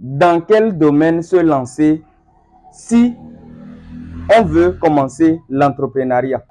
dans quel domaine se lancer si on veut commencer l'entrepreneuriat.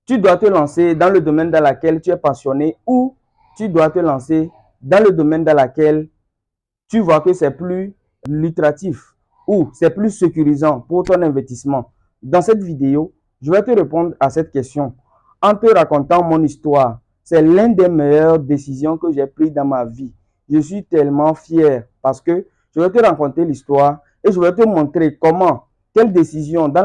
Tu dois te lancer dans le domaine dans lequel tu es passionné ou tu dois te lancer dans le domaine dans lequel tu vois que c'est plus lucratif ou c'est plus sécurisant pour ton investissement. Dans cette vidéo, je vais te répondre à cette question en te racontant mon histoire. C'est l'une des meilleures décisions que j'ai prises dans ma vie. Je suis tellement fier parce que je vais te raconter l'histoire et je vais te montrer comment, quelle décision, dans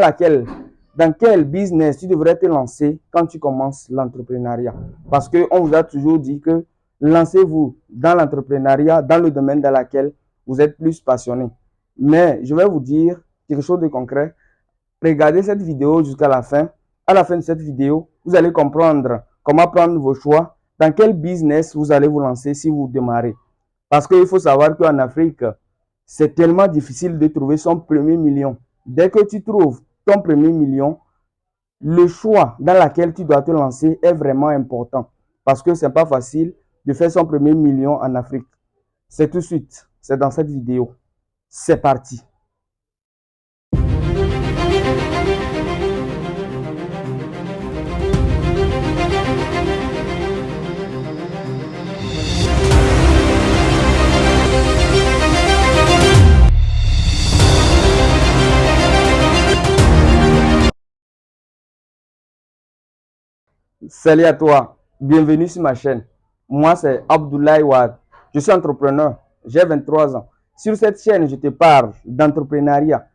quel business tu devrais te lancer quand tu commences l'entrepreneuriat. Parce qu'on vous a toujours dit que lancez-vous dans l'entrepreneuriat, dans le domaine dans lequel vous êtes plus passionné. Mais je vais vous dire quelque chose de concret. Regardez cette vidéo jusqu'à la fin. À la fin de cette vidéo, vous allez comprendre comment prendre vos choix, dans quel business vous allez vous lancer si vous démarrez. Parce qu'il faut savoir qu'en Afrique, c'est tellement difficile de trouver son premier million. Dès que tu trouves ton premier million, le choix dans lequel tu dois te lancer est vraiment important. Parce que ce n'est pas facile de faire son premier million en Afrique. C'est tout de suite, c'est dans cette vidéo. C'est parti. Salut à toi, bienvenue sur ma chaîne. Moi, c'est Abdoulaye Wade. Je suis entrepreneur, j'ai 23 ans. Sur cette chaîne, je te parle d'entrepreneuriat.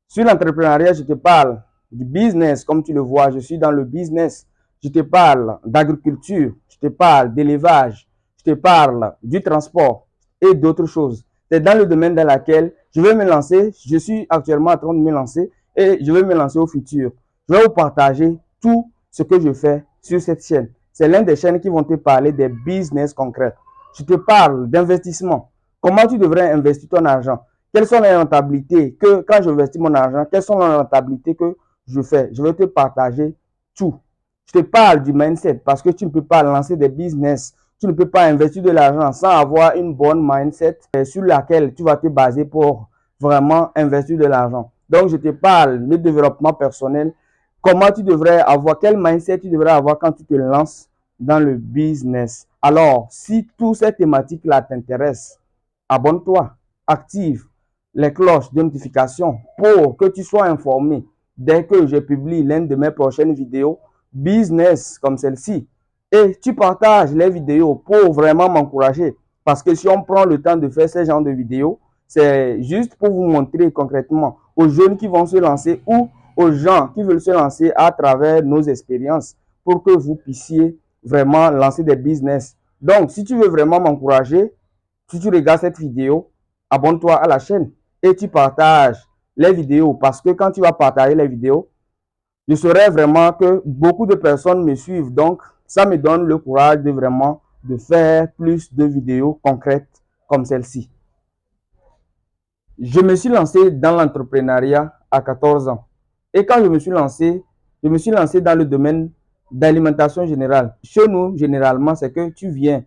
Sur l'entrepreneuriat, je te parle du business, comme tu le vois, je suis dans le business. Je te parle d'agriculture, je te parle d'élevage, je te parle du transport et d'autres choses. C'est dans le domaine dans lequel je vais me lancer. Je suis actuellement en train de me lancer et je vais me lancer au futur. Je vais vous partager tout ce que je fais sur cette chaîne. C'est l'une des chaînes qui vont te parler des business concrets. Je te parle d'investissement. Comment tu devrais investir ton argent? Quelles sont les rentabilités que, quand j'investis mon argent, quelles sont les rentabilités que je fais? Je vais te partager tout. Je te parle du mindset parce que tu ne peux pas lancer des business. Tu ne peux pas investir de l'argent sans avoir une bonne mindset sur laquelle tu vas te baser pour vraiment investir de l'argent. Donc, je te parle de développement personnel. Comment tu devrais avoir, quel mindset tu devrais avoir quand tu te lances dans le business. Alors, si toutes ces thématiques-là t'intéressent, abonne-toi, active les cloches de notification pour que tu sois informé dès que je publie l'une de mes prochaines vidéos business comme celle-ci. Et tu partages les vidéos pour vraiment m'encourager. Parce que si on prend le temps de faire ce genre de vidéos, c'est juste pour vous montrer concrètement aux jeunes qui vont se lancer ou aux gens qui veulent se lancer à travers nos expériences pour que vous puissiez vraiment lancer des business. Donc, si tu veux vraiment m'encourager, si tu regardes cette vidéo, abonne-toi à la chaîne et tu partages les vidéos parce que quand tu vas partager les vidéos, je saurais vraiment que beaucoup de personnes me suivent. Donc, ça me donne le courage de vraiment de faire plus de vidéos concrètes comme celle-ci. Je me suis lancé dans l'entrepreneuriat à 14 ans. Et quand je me suis lancé dans le domaine d'alimentation générale. Chez nous, généralement, c'est que tu viens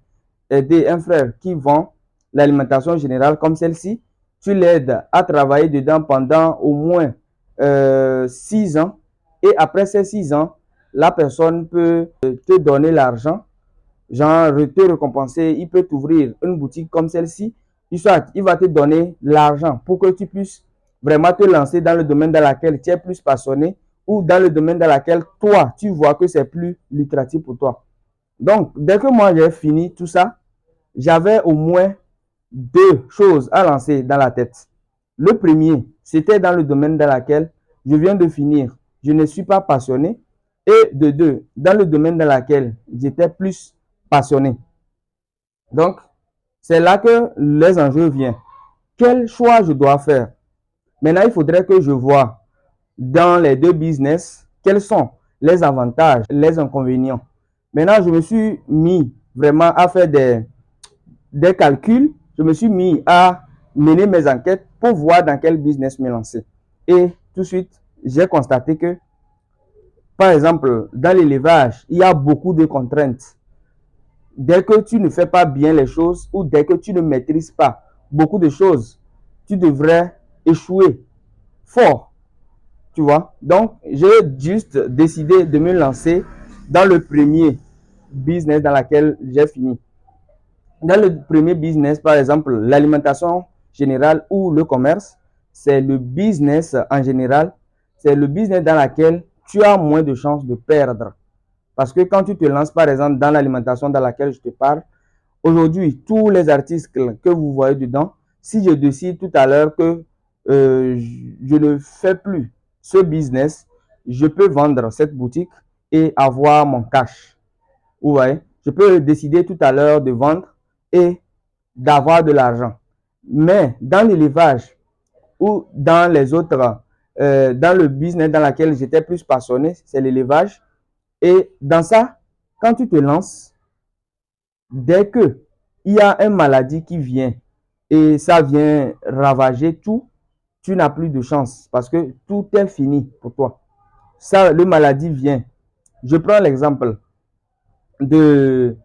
aider un frère qui vend l'alimentation générale comme celle-ci. Tu l'aides à travailler dedans pendant au moins 6 ans. Et après ces 6 ans, la personne peut te donner l'argent, genre te récompenser. Il peut t'ouvrir une boutique comme celle-ci. Soit il va te donner l'argent pour que tu puisses vraiment te lancer dans le domaine dans lequel tu es plus passionné ou dans le domaine dans lequel toi, tu vois que c'est plus lucratif pour toi. Donc, dès que moi j'ai fini tout ça, j'avais au moins 2 choses à lancer dans la tête. Le premier, c'était dans le domaine dans lequel je viens de finir. Je ne suis pas passionné. Et de 2, dans le domaine dans lequel j'étais plus passionné. Donc, c'est là que les enjeux viennent. Quel choix je dois faire? Maintenant, il faudrait que je vois dans les 2 business quels sont les avantages, les inconvénients. Maintenant, je me suis mis vraiment à faire des calculs. Je me suis mis à mener mes enquêtes pour voir dans quel business me lancer. Et tout de suite, j'ai constaté que, par exemple, dans l'élevage, il y a beaucoup de contraintes. Dès que tu ne fais pas bien les choses ou dès que tu ne maîtrises pas beaucoup de choses, tu devrais échouer fort, tu vois. Donc, j'ai juste décidé de me lancer dans le premier business dans lequel j'ai fini. Dans le premier business, par exemple, l'alimentation générale ou le commerce, c'est le business en général, c'est le business dans lequel tu as moins de chances de perdre. Parce que quand tu te lances, par exemple, dans l'alimentation dans laquelle je te parle, aujourd'hui, tous les articles que vous voyez dedans, si je décide tout à l'heure que je ne fais plus ce business, je peux vendre cette boutique et avoir mon cash. Vous voyez, je peux décider tout à l'heure de vendre et d'avoir de l'argent. Mais dans l'élevage ou dans les autres, dans le business dans lequel j'étais plus passionné, c'est l'élevage. Et dans ça, quand tu te lances, dès que il y a une maladie qui vient et ça vient ravager tout, tu n'as plus de chance parce que tout est fini pour toi. Ça, le maladie vient. Je prends l'exemple dans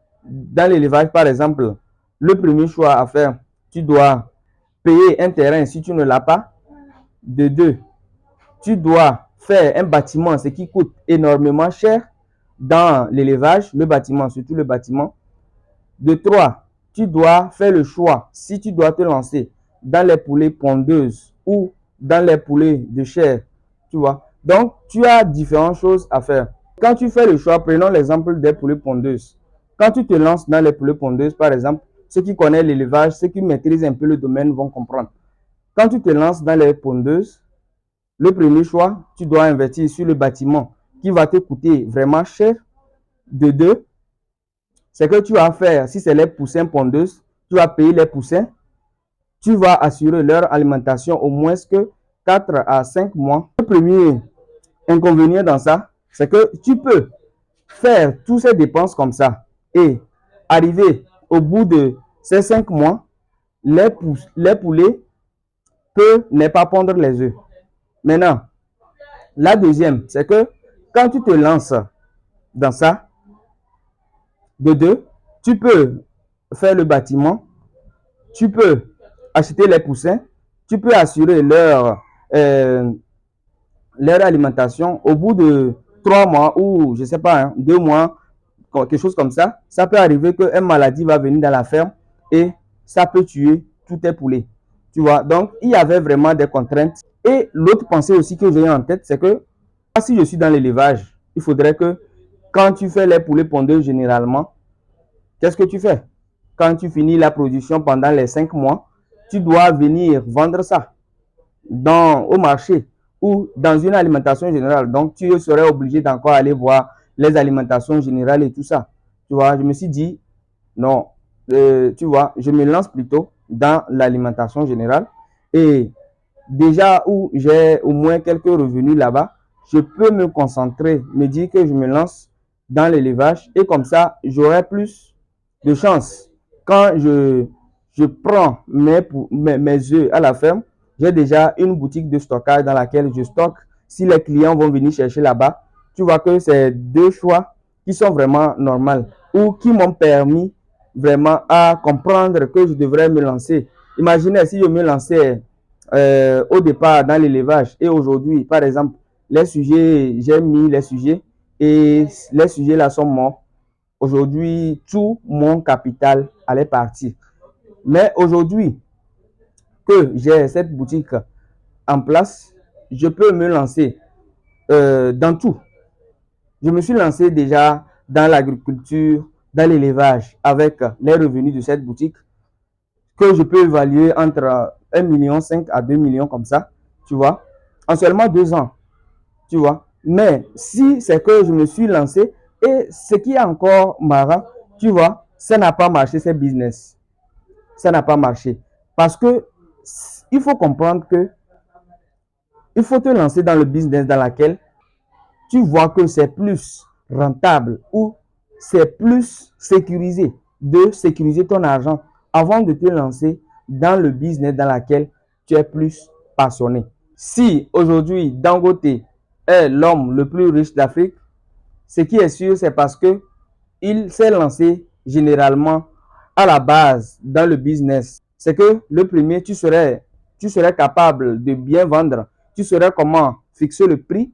l'élevage, par exemple, le premier choix à faire, tu dois payer un terrain si tu ne l'as pas. De deux, tu dois faire un bâtiment, ce qui coûte énormément cher dans l'élevage, le bâtiment, surtout le bâtiment. De trois, tu dois faire le choix si tu dois te lancer dans les poulets pondeuses ou dans les poulets de chair, tu vois. Donc, tu as différentes choses à faire. Quand tu fais le choix, prenons l'exemple des poulets pondeuses. Quand tu te lances dans les poulets pondeuses, par exemple, ceux qui connaissent l'élevage, ceux qui maîtrisent un peu le domaine vont comprendre. Quand tu te lances dans les pondeuses, le premier choix, tu dois investir sur le bâtiment qui va te coûter vraiment cher. De deux, c'est que tu vas faire, si c'est les poussins pondeuses, tu vas payer les poussins, tu vas assurer leur alimentation au moins que 4 à 5 mois. Le premier inconvénient dans ça, c'est que tu peux faire toutes ces dépenses comme ça et arriver au bout de ces 5 mois, les poulets peuvent ne pas pondre les œufs. Maintenant, la deuxième, c'est que quand tu te lances dans ça, de deux, tu peux faire le bâtiment, tu peux acheter les poussins, tu peux assurer leur alimentation. Au bout de 3 mois ou je sais pas, hein, 2 mois, quelque chose comme ça peut arriver qu'une maladie va venir dans la ferme et ça peut tuer tous tes poulets. Tu vois, donc il y avait vraiment des contraintes. Et l'autre pensée aussi que j'ai en tête, c'est que si je suis dans l'élevage, il faudrait que quand tu fais les poulets pondeux généralement, qu'est-ce que tu fais? Quand tu finis la production pendant les 5 mois, tu dois venir vendre ça au marché ou dans une alimentation générale. Donc, tu serais obligé d'encore aller voir les alimentations générales et tout ça. Tu vois, je me suis dit, non, tu vois, je me lance plutôt dans l'alimentation générale. Et déjà où j'ai au moins quelques revenus là-bas, je peux me concentrer, me dire que je me lance dans l'élevage et comme ça, j'aurai plus de chance. Quand je prends mes œufs à la ferme, j'ai déjà une boutique de stockage dans laquelle je stocke. Si les clients vont venir chercher là-bas, tu vois que c'est deux choix qui sont vraiment normaux ou qui m'ont permis vraiment à comprendre que je devrais me lancer. Imaginez si je me lançais au départ dans l'élevage et aujourd'hui, par exemple, les sujets, j'ai mis les sujets et les sujets là sont morts. Aujourd'hui, tout mon capital allait partir. Mais aujourd'hui que j'ai cette boutique en place, je peux me lancer dans tout. Je me suis lancé déjà dans l'agriculture, dans l'élevage avec les revenus de cette boutique que je peux évaluer entre 1,5 million à 2 millions comme ça, tu vois, en seulement 2 ans, tu vois. Mais si c'est que je me suis lancé et ce qui est encore marrant, tu vois, ça n'a pas marché, c'est business. Ça n'a pas marché. Parce que il faut comprendre que il faut te lancer dans le business dans lequel tu vois que c'est plus rentable ou c'est plus sécurisé de sécuriser ton argent avant de te lancer dans le business dans lequel tu es plus passionné. Si aujourd'hui Dangote est l'homme le plus riche d'Afrique, ce qui est sûr, c'est parce que il s'est lancé généralement à la base dans le business. C'est que le premier, tu serais tu serais capable de bien vendre. Tu saurais comment fixer le prix.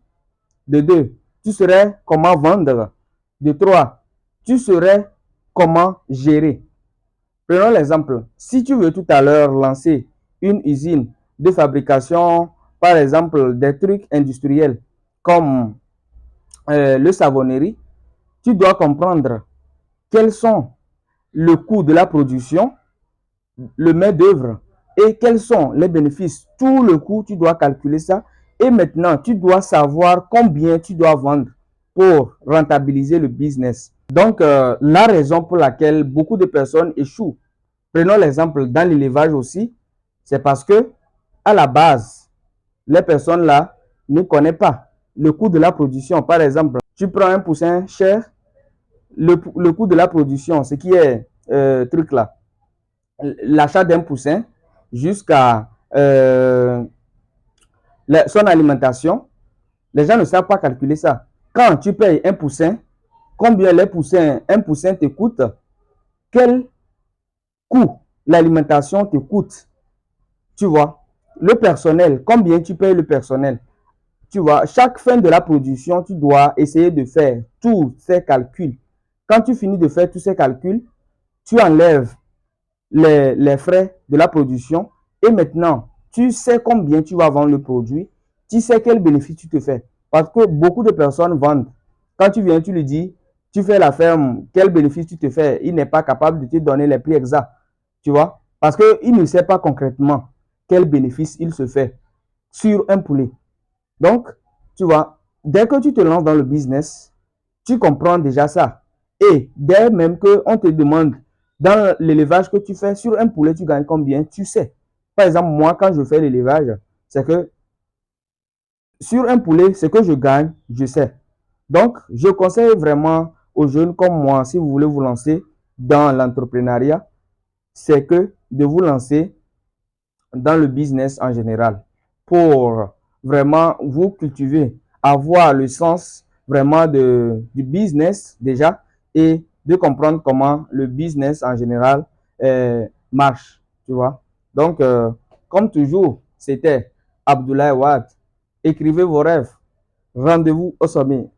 De 2, tu saurais comment vendre. De 3, tu saurais comment gérer. Prenons l'exemple. Si tu veux tout à l'heure lancer une usine de fabrication, par exemple, des trucs industriels comme le savonnerie, tu dois comprendre quels sont le coût de la production, le main-d'œuvre et quels sont les bénéfices. Tout le coût, tu dois calculer ça. Et maintenant, tu dois savoir combien tu dois vendre pour rentabiliser le business. Donc, la raison pour laquelle beaucoup de personnes échouent, prenons l'exemple dans l'élevage aussi, c'est parce que à la base, les personnes là ne connaissent pas le coût de la production. Par exemple, tu prends un poussin cher, le coût de la production, ce qui est truc là, l'achat d'un poussin jusqu'à son alimentation, les gens ne savent pas calculer ça. Quand tu payes un poussin, combien un poussin te coûte, quel coût l'alimentation te coûte, tu vois. Le personnel, combien tu payes le personnel, tu vois. Chaque fin de la production, tu dois essayer de faire tous ces calculs. Quand tu finis de faire tous ces calculs, tu enlèves les frais de la production et maintenant, tu sais combien tu vas vendre le produit, tu sais quel bénéfice tu te fais. Parce que beaucoup de personnes vendent. Quand tu viens, tu lui dis, tu fais la ferme, quel bénéfice tu te fais, il n'est pas capable de te donner les prix exacts, tu vois. Parce qu'il ne sait pas concrètement quel bénéfice il se fait sur un poulet. Donc, tu vois, dès que tu te lances dans le business, tu comprends déjà ça. Et dès même qu'on te demande dans l'élevage que tu fais, sur un poulet, tu gagnes combien, tu sais. Par exemple, moi, quand je fais l'élevage, c'est que sur un poulet, ce que je gagne, je sais. Donc, je conseille vraiment aux jeunes comme moi, si vous voulez vous lancer dans l'entrepreneuriat, c'est que de vous lancer dans le business en général pour vraiment vous cultiver, avoir le sens vraiment du business déjà et de comprendre comment le business en général marche, tu vois. Donc, comme toujours, c'était Abdoulaye Wade. Écrivez vos rêves. Rendez-vous au sommet.